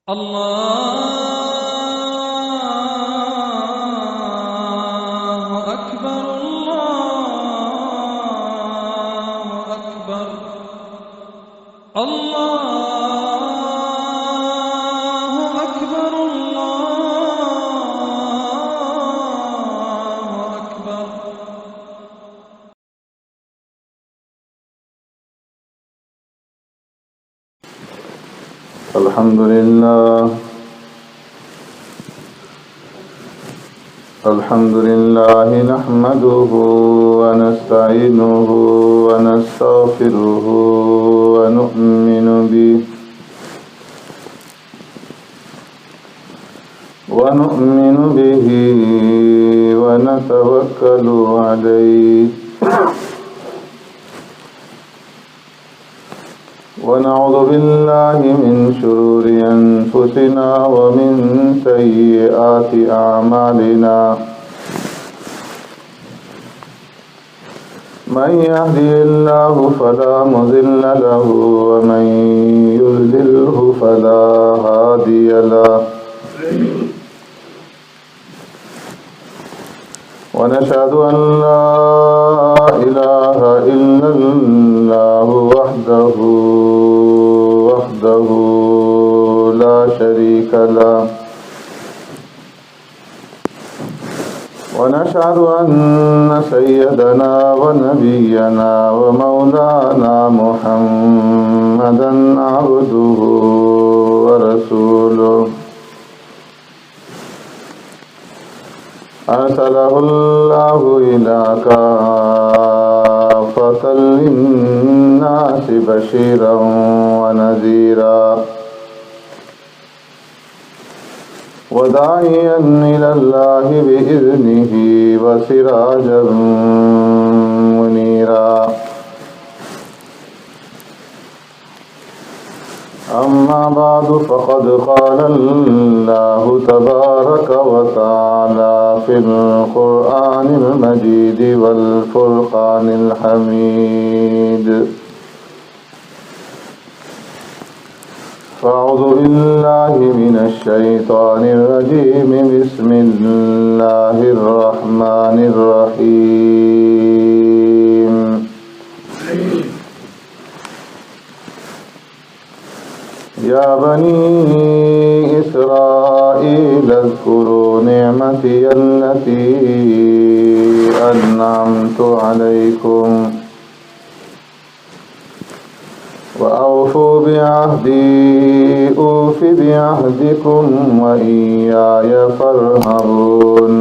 الله أكبر الله أكبر الله أكبر الله أكبر. الحمد لله نحمده ونستعينه ونستغفره ونؤمن به ونتوكل عليه ونعوذ بالله من شرور أنفسنا ومن سيئات أعمالنا. من يهده الله فلا مضل له ومن يضلله فلا هادي له. ونشهد أن لا إله إلا الله وحده لا شريك له. ونشهد أن سيدنا ونبينا ومولانا محمدا عبده ورسوله أرسله الله إلى كافة للناس بشيرا ونذيرا وداعيا إلى الله بإذنه وسراجا منيرا. أما بعد فقد قال الله تبارك وتعالى في القرآن المجيد والفرقان الحميد. فأعوذ بالله من الشيطان الرجيم. بسم الله الرحمن الرحيم. يا بني إسرائيل اذكروا نعمتي التي أنعمت عليكم وأوفوا بعهدي أوف بعهدكم وإياي فارهبون.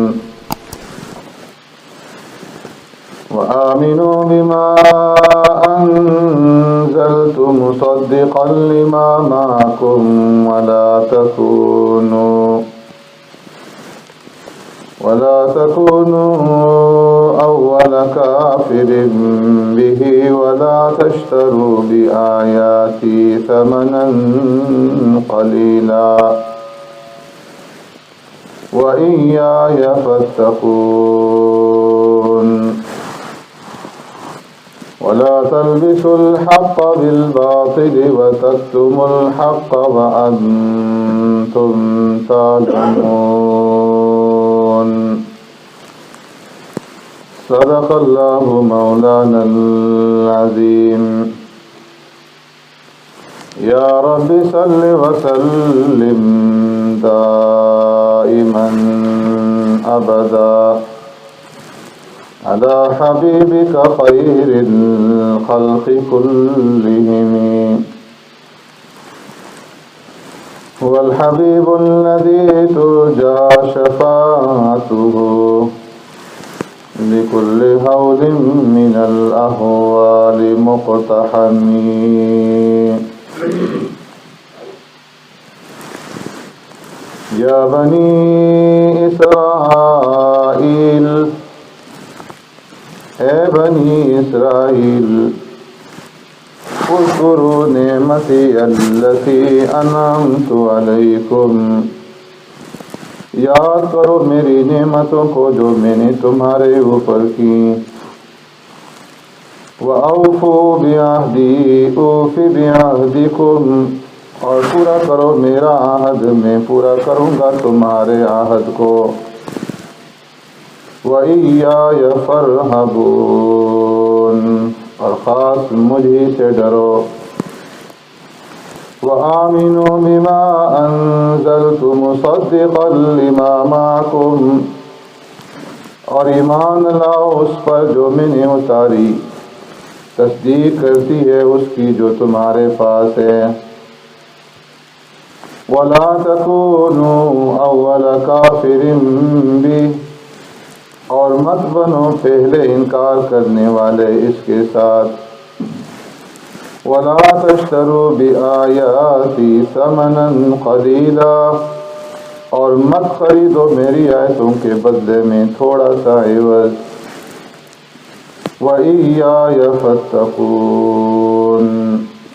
وآمنوا بما أنزلت مصدقا لما معكم ولا تكونوا أول كافر به ولا تشتروا بآياتي ثمنا قليلا وإياي فاتقون. ولا تلبسوا الحق بالباطل وتكتموا الحق وأنتم تعلمون. صدق الله مولانا العظيم. يا رب صل وسلم دائما أبدا على حبيبك خير الخلق كلهم. هو الحبيب الذي ترجى شفاعته لكل هول من الأهوال مقتحم. يا بني إسرائيل اے بنی اسرائیل اذکروا نعمتی التی انعمت علیکم. یاد کرو میری نعمتوں کو جو میں نے تمہارے اوپر کی. وَأَوْفُوا بِعَهْدِي أُوفِ بِعَهْدِكُمْ اور پورا کرو میرا عہد، میں پورا کروں گا تمہارے عہد کو۔ وَإِيَّايَ فَارْهَبُونِ، اور خاص مجھے سے ڈرو۔ وَآمِنُوا بِمَا أَنزَلْتُ مُصَدِّقًا لِمَا مَعَكُمْ، اور ایمان لاؤ اس پر جو میں نے اتاری، تصدیق کرتی ہے اس کی جو تمہارے پاس ہے۔ وَلَا تَكُونُوا أَوَّلَ كَافِرٍ بِهِ، اور مت بنو پہلے انکار کرنے والے اس کے ساتھ۔ وَلَا تَشْتَرُوا بِآيَاتِي ثَمَنًا قَلِيلًا، اور مت خریدو میری آیتوں کے بدلے میں تھوڑا سا عوض۔ وَإِيَّايَ فَاتَّقُونِ،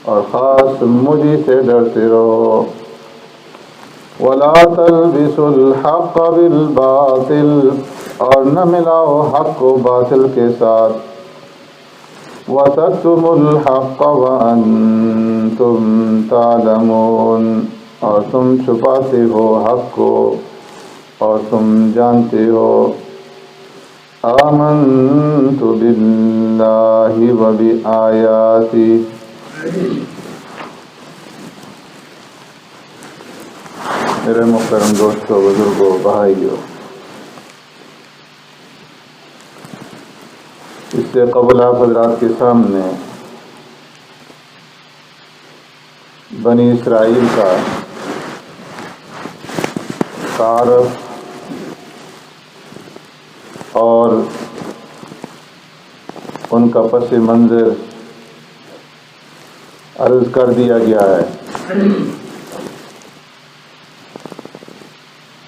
اور خاص مجھے سے ڈرتے رہو۔ وَلَا تَلْبِسُوا الْحَقَّ بِالْبَاطِلِ، اور نہ ملاؤ حق کو باطل کے ساتھ۔ وَتَكْتُمُوا الْحَقَّ وَأَنْتُمْ تَعْلَمُونَ، اور تم چھپاتے ہو حق کو اور تم جانتے ہو۔ آمنت باللہ وبآیاتہ، میرے محترم دوستو، بزرگوں، بھائیوں، اس سے قبل آپ حضرات کے سامنے بنی اسرائیل کا تعارف اور ان کا پس منظر عرض کر دیا گیا ہے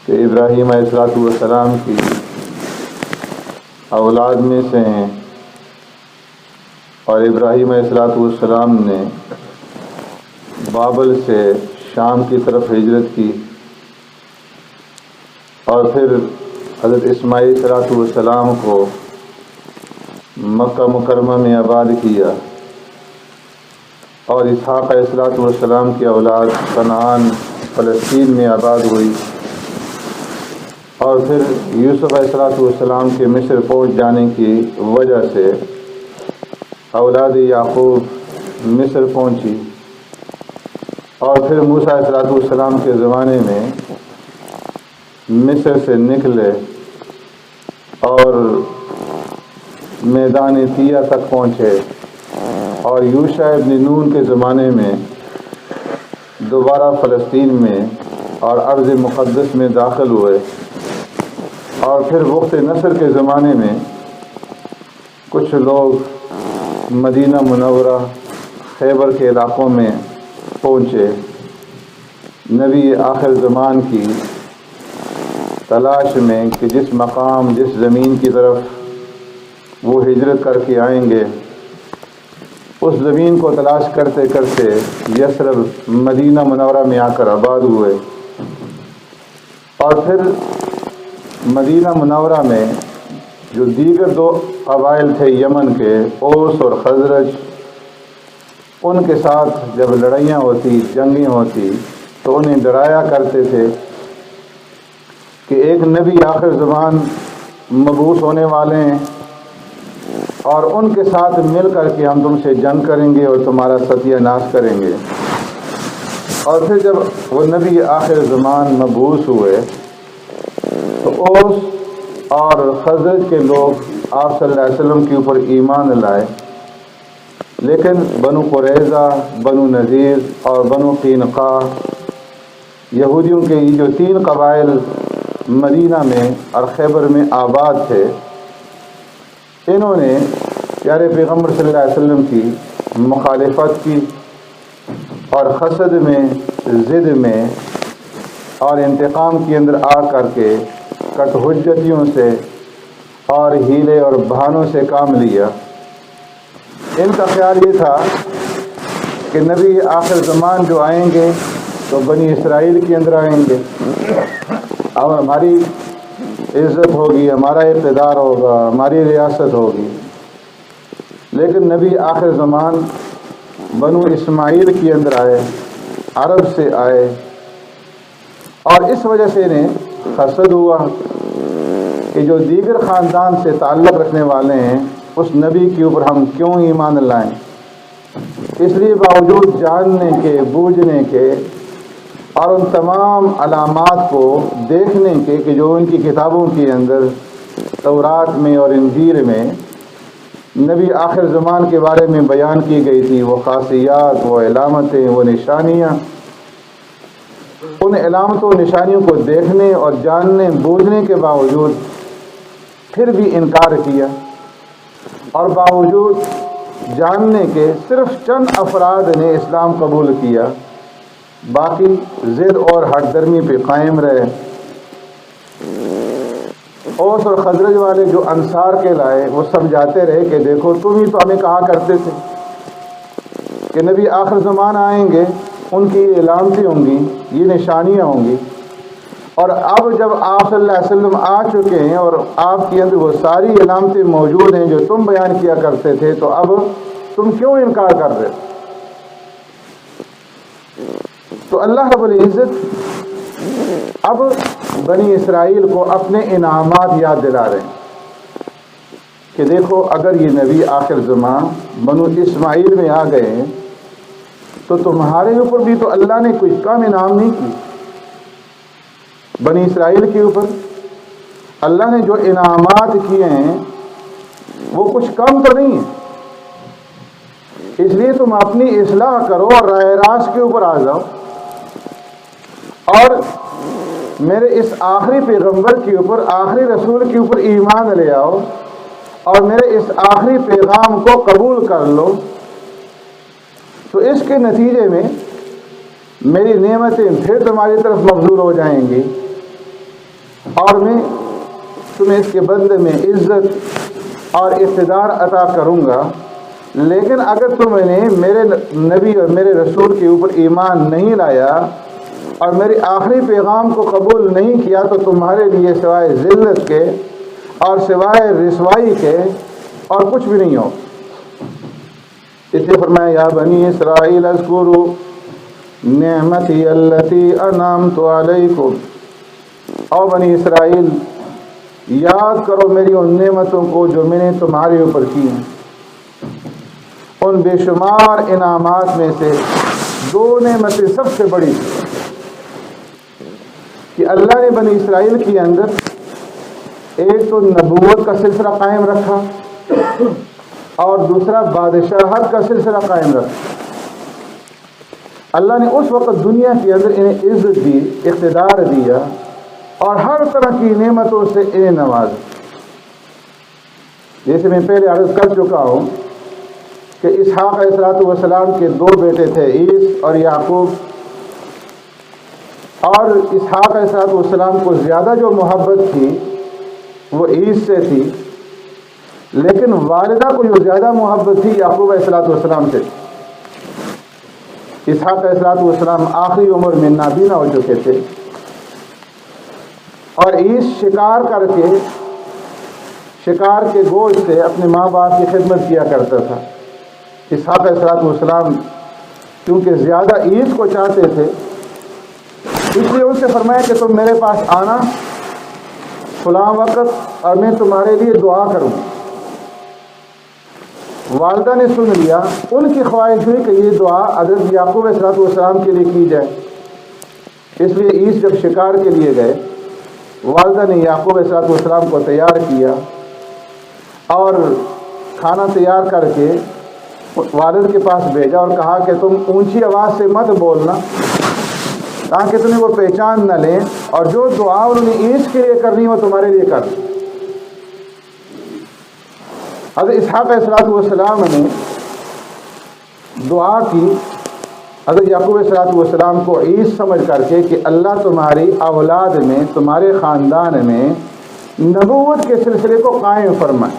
کہ ابراہیم علیہ السلام کی اولاد میں سے ہیں، اور ابراہیم علیہ السلام نے بابل سے شام کی طرف ہجرت کی، اور پھر حضرت اسماعیل علیہ السلام کو مکہ مکرمہ میں آباد کیا، اور اسحاق علیہ السلام کی اولاد کنعان فلسطین میں آباد ہوئی، اور پھر یوسف علیہ السلام کے مصر پہنچ جانے کی وجہ سے اولاد یعقوب مصر پہنچی، اور پھر موسیٰ علیہ السلام کے زمانے میں مصر سے نکلے اور میدان طیہ تک پہنچے، اور یوشع ابن نون کے زمانے میں دوبارہ فلسطین میں اور ارض مقدس میں داخل ہوئے، اور پھر وقت نصر کے زمانے میں کچھ لوگ مدینہ منورہ خیبر کے علاقوں میں پہنچے، نبی آخر زمان کی تلاش میں کہ جس مقام، جس زمین کی طرف وہ ہجرت کر کے آئیں گے، اس زمین کو تلاش کرتے کرتے یثرب مدینہ منورہ میں آ کر آباد ہوئے، اور پھر مدینہ منورہ میں جو دیگر دو قبائل تھے یمن کے، اوس اور خزرج، ان کے ساتھ جب لڑائیاں ہوتی، جنگیں ہوتی، تو انہیں ڈرایا کرتے تھے کہ ایک نبی آخر زمان مبعوث ہونے والے ہیں، اور ان کے ساتھ مل کر کے ہم تم سے جنگ کریں گے اور تمہارا ستیہ ناش کریں گے۔ اور پھر جب وہ نبی آخر زمان مبعوث ہوئے تو اوس اور خزرج کے لوگ آپ صلی اللہ علیہ وسلم کے اوپر ایمان لائے، لیکن بنو قریظہ، بنو نذیر اور بنو قینقاع، یہودیوں کے یہ جو 3 قبائل مدینہ میں اور خیبر میں آباد تھے، انہوں نے پیارے پیغمبر صلی اللہ علیہ وسلم کی مخالفت کی، اور حسد میں، ضد میں اور انتقام کے اندر آ کر کے کٹ حجتیوں سے اور ہیلے اور بہانوں سے کام لیا۔ ان کا خیال یہ تھا کہ نبی آخر زمان جو آئیں گے تو بنی اسرائیل کے اندر آئیں گے، اور ہماری عزت ہوگی، ہمارا اقتدار ہوگا، ہماری ریاست ہوگی۔ لیکن نبی آخر زمان بنو اسماعیل کے اندر آئے، عرب سے آئے اور اس وجہ سے انہیں حسد ہوا کہ جو دیگر خاندان سے تعلق رکھنے والے ہیں اس نبی کے اوپر ہم کیوں ایمان لائیں۔ اس لیے باوجود جاننے کے، بوجھنے کے اور ان تمام علامات کو دیکھنے کے کہ جو ان کی کتابوں کے اندر تورات میں اور انجیل میں نبی آخر زمان کے بارے میں بیان کی گئی تھی، وہ خاصیات، وہ علامتیں، وہ نشانیاں، ان علامتوں و نشانیوں کو دیکھنے اور جاننے بوجھنے کے باوجود پھر بھی انکار کیا، اور باوجود جاننے کے صرف چند افراد نے اسلام قبول کیا، باقی ضد اور ہٹ درمی پہ قائم رہے۔ اوس اور خزرج والے جو انصار کے لائے وہ سمجھاتے رہے کہ دیکھو تم ہی تو ہمیں کہا کرتے تھے کہ نبی آخر زمان آئیں گے، ان کی یہ علامتیں ہوں گی، یہ نشانیاں ہوں گی، اور اب جب آپ صلی اللہ علیہ وسلم آ چکے ہیں اور آپ کے اندر وہ ساری علامتیں موجود ہیں جو تم بیان کیا کرتے تھے، تو اب تم کیوں انکار کر رہے؟ تو اللہ رب العزت اب بنی اسرائیل کو اپنے انعامات یاد دلا رہے ہیں کہ دیکھو اگر یہ نبی آخر زمان بنو اسماعیل میں آ گئے ہیں تو تمہارے اوپر بھی تو اللہ نے کوئی کم انعام نہیں کی۔ بنی اسرائیل کے اوپر اللہ نے جو انعامات کیے ہیں وہ کچھ کم تو نہیں ہے، اس لیے تم اپنی اصلاح کرو اور راہ راست کے اوپر آ جاؤ اور میرے اس آخری پیغمبر کے اوپر، آخری رسول کے اوپر ایمان لے آؤ اور میرے اس آخری پیغام کو قبول کر لو، تو اس کے نتیجے میں میری نعمتیں پھر تمہاری طرف مبذول ہو جائیں گی اور میں تمہیں اس کے بدلے میں عزت اور اقتدار عطا کروں گا۔ لیکن اگر تم نے میرے نبی اور میرے رسول کے اوپر ایمان نہیں لایا اور میرے آخری پیغام کو قبول نہیں کیا تو تمہارے لیے سوائے ذلت کے اور سوائے رسوائی کے اور کچھ بھی نہیں ہو۔ اس لیے فرمایا یا بنی اسرائیل اذکروا نعمتی التی انعمت علیکم، او بنی اسرائیل یاد کرو میری ان نعمتوں کو جو میں نے تمہارے اوپر کی ہیں۔ ان بے شمار انعامات میں سے دو نعمتیں سب سے بڑی کہ اللہ نے بنی اسرائیل کے اندر ایک تو نبوت کا سلسلہ قائم رکھا اور دوسرا بادشاہت کا سلسلہ قائم رکھا۔ اللہ نے اس وقت دنیا کے اندر انہیں عزت دی، اقتدار دیا اور ہر طرح کی نعمتوں سے انہیں نوازا۔ جیسے میں پہلے عرض کر چکا ہوں کہ اسحاق علیہ السلام کے دو بیٹے تھے، عیس اور یعقوب، اور اسحاق علیہ السلام کو زیادہ جو محبت تھی وہ عیس سے تھی، لیکن والدہ کو جو زیادہ محبت تھی یعقوب علیہ السلام سے تھی۔ اسحاق علیہ السلام آخری عمر میں نابینا ہو چکے تھے اور عیس شکار کے گوشت سے اپنے ماں باپ کی خدمت کیا کرتا تھا۔ اسحاق علیہ السلام کیونکہ زیادہ عیس کو چاہتے تھے، اس لیے ان سے فرمایا کہ تم میرے پاس آنا فلاں وقت اور میں تمہارے لیے دعا کروں۔ والدہ نے سن لیا، ان کی خواہش ہوئی کہ یہ دعا حضرت یعقوب علیہ السلام کے لیے کی جائے، اس لیے عیس جب شکار کے لیے گئے والدہ نے یعقوب علیہ السلام کو تیار کیا اور کھانا تیار کر کے والد کے پاس بھیجا اور کہا کہ تم اونچی آواز سے مت بولنا تاکہ تمہیں وہ پہچان نہ لیں، اور جو دعا انہوں نے عیس کے لیے کرنی وہ تمہارے لیے کر دیں۔ حضرت اسحاق علیہ السلام نے دعا کی حضرت یعقوب علیہ السلام کو عیس سمجھ کر کے کہ اللہ تمہاری اولاد میں، تمہارے خاندان میں نبوت کے سلسلے کو قائم فرمائے،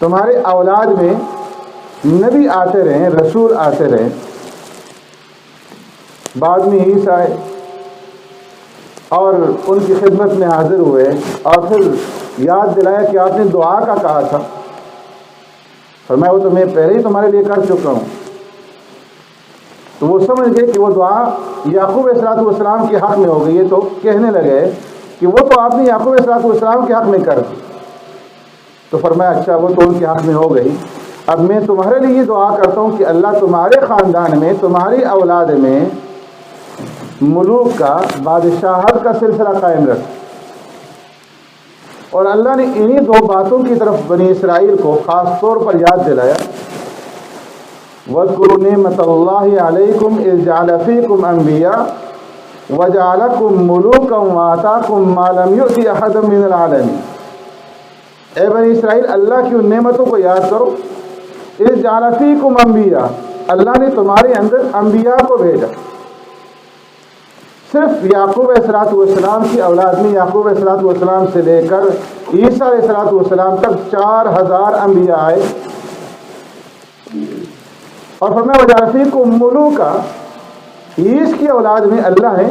تمہارے اولاد میں نبی آتے رہیں، رسول آتے رہیں۔ بعد میں عیسی آئے اور ان کی خدمت میں حاضر ہوئے اور پھر یاد دلایا کہ آپ نے دعا کا کہا تھا، فرمایا وہ تو میں پہلے ہی تمہارے لیے کر چکا ہوں۔ تو وہ سمجھ گئے کہ وہ دعا یعقوب علیہ السلام کے حق میں ہو گئی ہے، تو کہنے لگے کہ وہ تو آپ نے یعقوب علیہ السلام کے حق میں کر دی۔ تو فرمایا اچھا وہ تو ان کے حق میں ہو گئی، اب میں تمہارے لیے یہ دعا کرتا ہوں کہ اللہ تمہارے خاندان میں، تمہاری اولاد میں ملوک کا، بادشاہت کا سلسلہ قائم رکھ۔ اور اللہ نے انہی دو باتوں کی طرف بنی اسرائیل کو خاص طور پر یاد دلایا، وَاذْكُرُوا نِعْمَةَ اللَّهِ عَلَيْكُمْ إِذْ جَعَلَ فِيكُمْ أَنْبِيَاءَ وَجَعَلَكُمْ مُلُوكًا وَآتَاكُمْ مَا لَمْ يُؤْتِ أَحَدًا مِنَ الْعَالَمِينَ۔ اے بنی اسرائیل، اللہ کی ان نعمتوں کو یاد کرو۔ اِذْ جَعَلَ فِيكُمْ أَنْبِيَاءَ، اللہ نے تمہارے اندر انبیاء کو بھیجا۔ صرف یعقوب علیہ السلام کی اولاد میں یعقوب علیہ السلام سے لے کر عیسیٰ علیہ السلام تک 4000 انبیاء آئے، اور فرمایا وَجَعَلَ فِيكُمْ مُلُوكًا، عیسیٰ کی اولاد میں اللہ نے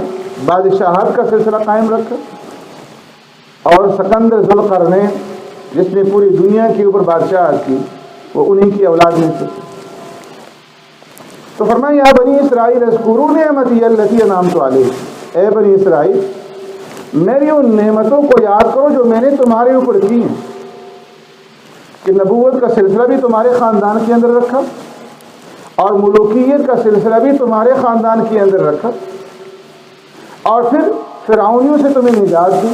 بادشاہت کا سلسلہ قائم رکھا، اور سکندر ذوالقرنین جس نے پوری دنیا کے اوپر بادشاہت کی، وہ انہی کی اولاد میں سے۔ تو فرمایا یا بنی اسرائیل اذکروا نعمتی التی انعمت علیکم، اے بنی اسرائیل میری ان نعمتوں کو یاد کرو جو میں نے تمہارے اوپر کی ہیں، کہ نبوت کا سلسلہ بھی تمہارے خاندان کے اندر رکھا، اور ملوکیت کا سلسلہ بھی تمہارے خاندان کے اندر رکھا، اور پھر فرعونیوں سے تمہیں نجات دی،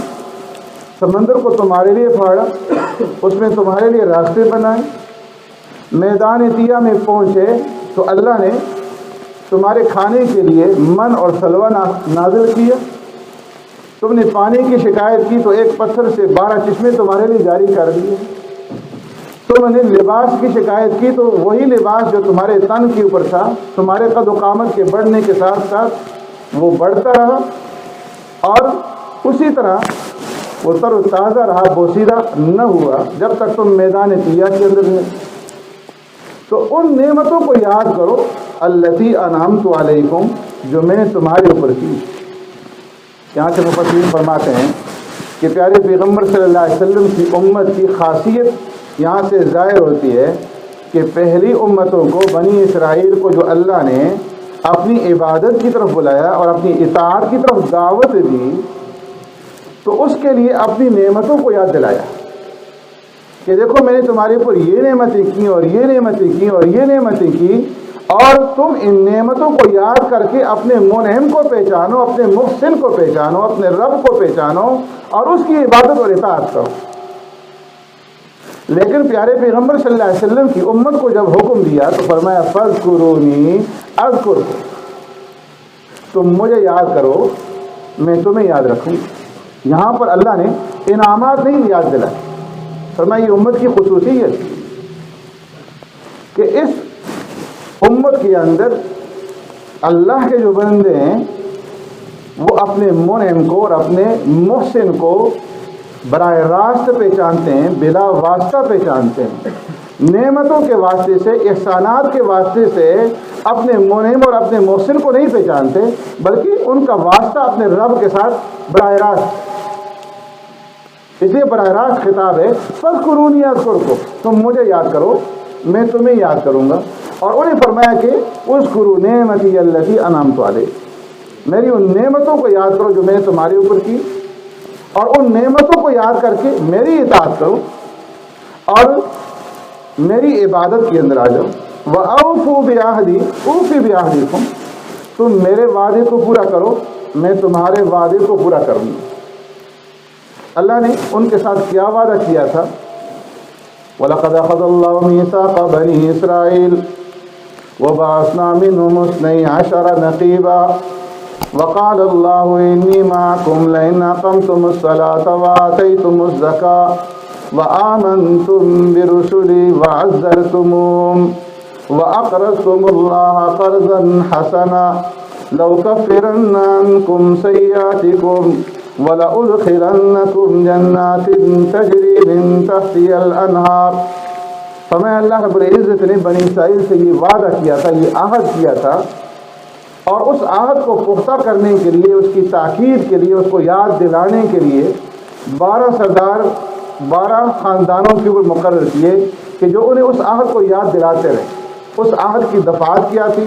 سمندر کو تمہارے لیے پھاڑا، اس میں تمہارے لیے راستے بنائے، میدان طیہ میں پہنچے تو اللہ نے تمہارے کھانے کے لیے من اور سلوہ نازل کیا، تم نے پانی کی شکایت کی تو ایک پتھر سے 12 چشمے تمہارے لیے جاری کر دیے، تم نے لباس کی شکایت کی تو وہی لباس جو تمہارے تن کے اوپر تھا، تمہارے قد و قامت کے بڑھنے کے ساتھ ساتھ وہ بڑھتا رہا، اور اسی طرح وہ تر و تازہ رہا، بوسیدہ نہ ہوا جب تک تم میدان طیہ کے اندر ہیں۔ تو ان نعمتوں کو یاد کرو التی انعمت علیکم، جو میں نے تمہارے اوپر کی۔ یہاں سے مفسرین فرماتے ہیں کہ پیارے پیغمبر صلی اللہ علیہ وسلم کی امت کی خاصیت یہاں سے ظاہر ہوتی ہے کہ پہلی امتوں کو، بنی اسرائیل کو جو اللہ نے اپنی عبادت کی طرف بلایا اور اپنی اطاعت کی طرف دعوت دی، تو اس کے لیے اپنی نعمتوں کو یاد دلایا کہ دیکھو میں نے تمہارے اوپر یہ نعمتیں کی اور یہ نعمتیں کی اور یہ نعمتیں کی، اور تم ان نعمتوں کو یاد کر کے اپنے منعم کو پہچانو، اپنے محسن کو پہچانو، اپنے رب کو پہچانو اور اس کی عبادت اور اطاعت کرو۔ لیکن پیارے پیغمبر صلی اللہ علیہ وسلم کی امت کو جب حکم دیا تو فرمایا فاذکرونی اذکرکم، تم مجھے یاد کرو میں تمہیں یاد رکھوں۔ یہاں پر اللہ نے انعامات نہیں یاد دلائے، فرمایا یہ امت کی خصوصیت کہ اس امت کے اندر اللہ کے جو بندے ہیں وہ اپنے منعم کو اور اپنے محسن کو براہ راست پہچانتے ہیں، بلا واسطہ پہچانتے ہیں، نعمتوں کے واسطے سے، احسانات کے واسطے سے اپنے منعم اور اپنے محسن کو نہیں پہچانتے، بلکہ ان کا واسطہ اپنے رب کے ساتھ براہ راست۔ اس لیے براہ راست خطاب ہے فاذکرونی اذکرکم، تم مجھے یاد کرو میں تمہیں یاد کروں گا۔ اور انہیں فرمایا کہ اذکروا نعمتی التی انعمت علیکم، میری ان نعمتوں کو یاد کرو جو میں نے تمہارے اوپر کی، اور ان نعمتوں کو یاد کر کے میری اطاعت کرو اور میری عبادت کے اندر آ جاؤ۔ وَأَوْفُوا بِعَهْدِي أُوفِ بِعَهْدِكُمْ، تم میرے وعدے کو پورا کرو میں تمہارے وعدے کو پورا کروں گا۔ اللہ نے ان کے ساتھ کیا وعدہ کیا تھا؟ وَلَقَدْ أَخَذَ اللَّهُ مِيثَاقَ بَنِي إِسْرَائِيلَ وَبَعَثْنَا مِنْهُمُ 12 نَقِيبًا وَقَالَ اللَّهُ إِنِّي مَعَكُمْ لَئِنْ أَقَمْتُمُ الصَّلَاةَ وَآتَيْتُمُ الزَّكَاةَ وَآمَنْتُمْ بِرُسُلِي وَعَزَّرْتُمُوهُمْ وَأَقْرَضْتُمُ اللَّهَ قَرْضًا حَسَنًا لَأُكَفِّرَنَّ عَنْكُمْ سَيِّئَاتِكُمْ وَلَأُدْخِلَنَّكُمْ جَنَّاتٍ تَجْرِي مِنْ تَحْتِهَا الْأَنْهَارُ۔ فرمایا اللہ رب العزت نے بنی اسرائیل سے یہ وعدہ کیا تھا، یہ عہد کیا تھا، اور اس عہد کو پختہ کرنے کے لیے، اس کی تاکید کے لیے، اس کو یاد دلانے کے لیے 12 سردار 12 خاندانوں کے اوپر مقرر کیے کہ جو انہیں اس عہد کو یاد دلاتے رہے۔ اس عہد کی دفعات کیا تھی؟